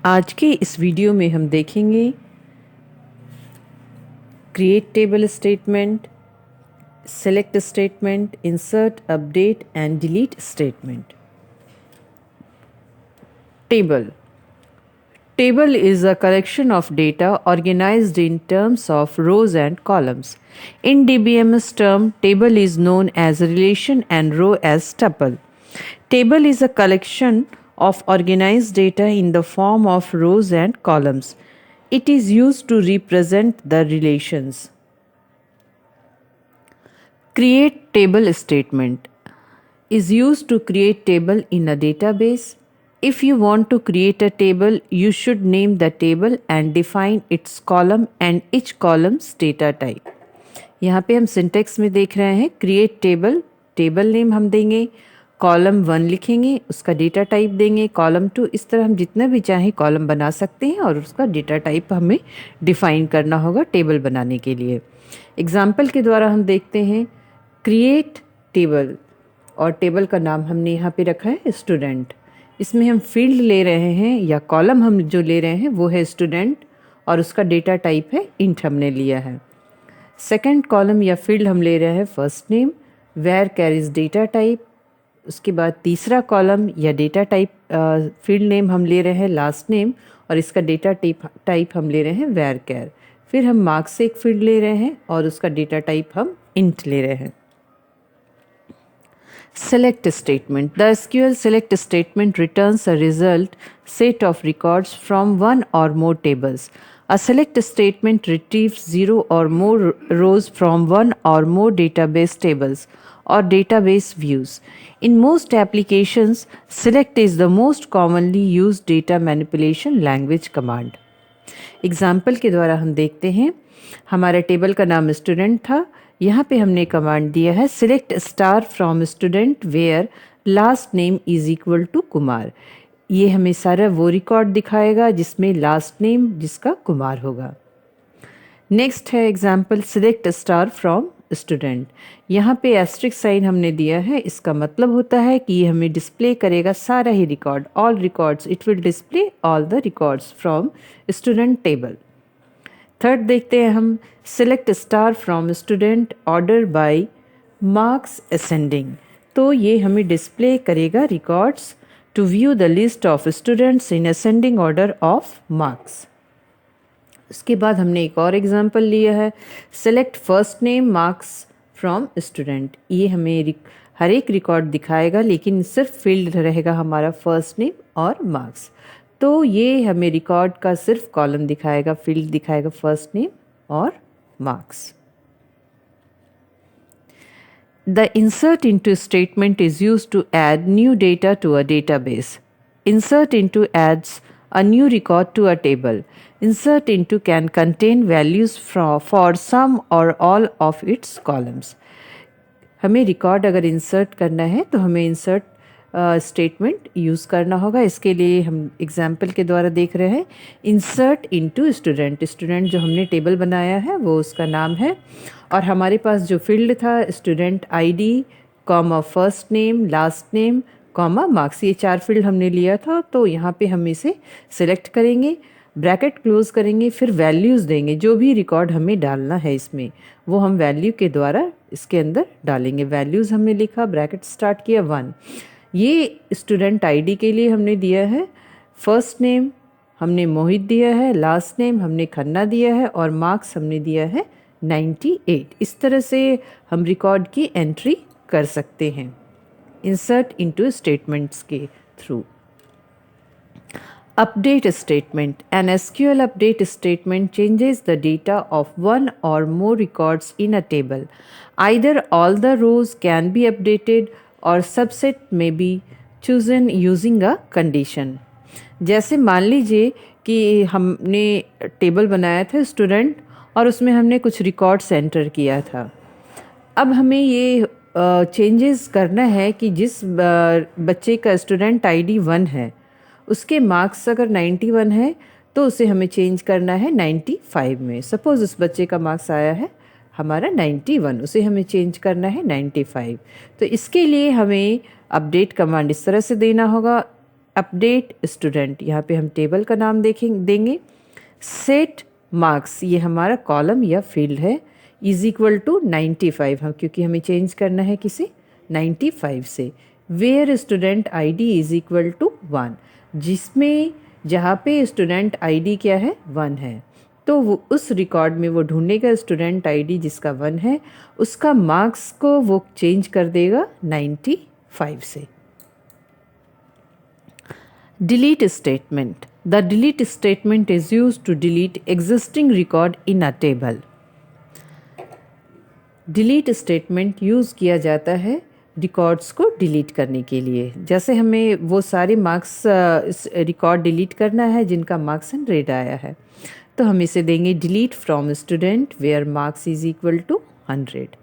आज के इस वीडियो में हम देखेंगे create table statement, select statement, insert, update and delete statement. Table. Table is a collection of data organized in terms of rows and columns. In DBMS term, table is known as relation and row as tuple. Table is a collection of organized data in the form of rows and columns. It is used to represent the relations. Create table statement is used to create table in a database. If you want to create a table, you should name the table and define its column and each column's data type. यहाँ पे हम syntax में देख रहे हैं create table, table name हम देंगे, column 1 लिखेंगे, उसका डेटा टाइप देंगे, कॉलम 2, इस तरह हम जितना भी चाहें कॉलम बना सकते हैं और उसका डेटा टाइप हमें डिफाइन करना होगा टेबल बनाने के लिए। एग्जाम्पल के द्वारा हम देखते हैं क्रिएट टेबल और टेबल का नाम हमने यहाँ पे रखा है स्टूडेंट। इसमें हम फील्ड ले रहे हैं या कॉलम हम जो ले रहे हैं वो है स्टूडेंट और उसका डेटा टाइप है इंट हमने लिया है। सेकंड कॉलम या फील्ड हम ले रहे हैं first name, where carries data type. उसके बाद तीसरा कॉलम या डेटा टाइप फील्ड नेम हम ले रहे हैं लास्ट नेम और इसका डेटा टाइप हम ले रहे हैं वेयर कैर। फिर हम मार्क्स से एक फील्ड ले रहे हैं और उसका डेटा टाइप हम इंट ले रहे हैं। Select statement. The SQL select statement returns a result set of records from one or more tables. A select statement retrieves 0 or more rows from one or more database tables or database views. In most applications, select is the most commonly used data manipulation language command. Example के द्वारा हम देखते हैं, हमारा table का नाम student था। यहाँ पे हमने कमांड दिया है select star from student where last name is equal to Kumar. ये हमें सारा वो रिकॉर्ड दिखाएगा जिसमें लास्ट नेम जिसका कुमार होगा। नेक्स्ट है example select star from student. यहाँ पे एस्ट्रिक साइन हमने दिया है, इसका मतलब होता है कि ये हमें डिस्प्ले करेगा सारा ही record, all records, it will display all the records from student table. Third देखते हैं हम select star from student order by marks ascending. तो ये हमें डिस्प्ले करेगा records to view the list of students in ascending order of marks. उसके बाद हमने एक और एग्जांपल लिया है select first name marks from student. ये हमें हर एक रिकॉर्ड दिखाएगा लेकिन सिर्फ फील्ड रहेगा हमारा फर्स्ट नेम और मार्क्स। तो ये हमें रिकॉर्ड का सिर्फ कॉलम दिखाएगा, फील्ड दिखाएगा फर्स्ट नेम और marks. The insert into statement is used to add new data to a database. Insert into adds a new record to a table. Insert into can contain values for some or all of its columns. हमें record अगर insert करना है तो हमें insert statement use करना होगा। इसके लिए हम एग्जाम्पल के द्वारा देख रहे हैं इंसर्ट इनटू स्टूडेंट। स्टूडेंट जो हमने टेबल बनाया है वो उसका नाम है और हमारे पास जो फील्ड था student ID comma first name last name comma marks, ये 4 फील्ड हमने लिया था। तो यहाँ पे हम इसे सिलेक्ट करेंगे, ब्रैकेट क्लोज करेंगे, फिर वैल्यूज़ देंगे। जो भी रिकॉर्ड हमें डालना है इसमें वो हम वैल्यू के द्वारा इसके अंदर डालेंगे। वैल्यूज़ हमने लिखा, ब्रैकेट स्टार्ट किया 1। ये स्टूडेंट आईडी के लिए हमने दिया है, फर्स्ट नेम हमने मोहित दिया है, लास्ट नेम हमने खन्ना दिया है और मार्क्स हमने दिया है 98। इस तरह से हम रिकॉर्ड की एंट्री कर सकते हैं इंसर्ट इनटू स्टेटमेंट्स के through. Update statement. An SQL update statement changes the data of one or more records in a table. Either all the rows can be updated or subset may be chosen using a condition. जैसे मान लीजिए कि हमने table बनाया था student और उसमें हमने कुछ रिकॉर्ड्स एंटर किया था। अब हमें ये चेंजेस करना है कि जिस बच्चे का स्टूडेंट आईडी 1 है उसके मार्क्स अगर 91 है तो उसे हमें चेंज करना है 95 में। सपोज़ उस बच्चे का मार्क्स आया है हमारा 91, उसे हमें चेंज करना है 95। तो इसके लिए हमें अपडेट कमांड इस तरह से देना होगा अपडेट स्टूडेंट, यहाँ पे हम टेबल का नाम देंगे। सेट मार्क्स, ये हमारा कॉलम या फील्ड है, इज इक्वल टू 95, हम क्योंकि हमें चेंज करना है किसी 95 से। Where student ID is equal to 1, जिसमें जहाँ पे स्टूडेंट आईडी क्या है 1 है, तो वो उस रिकॉर्ड में वो ढूंढेगा स्टूडेंट आईडी जिसका 1 है, उसका मार्क्स को वो चेंज कर देगा 95 से। Delete statement. The delete statement is used to delete existing record in a table. Delete statement use किया जाता है रिकॉर्ड्स को डिलीट करने के लिए। जैसे हमें वो सारे मार्क्स रिकॉर्ड डिलीट करना है जिनका मार्क्स एंड रेट आया है, तो हम इसे देंगे delete from student where marks is equal to 100।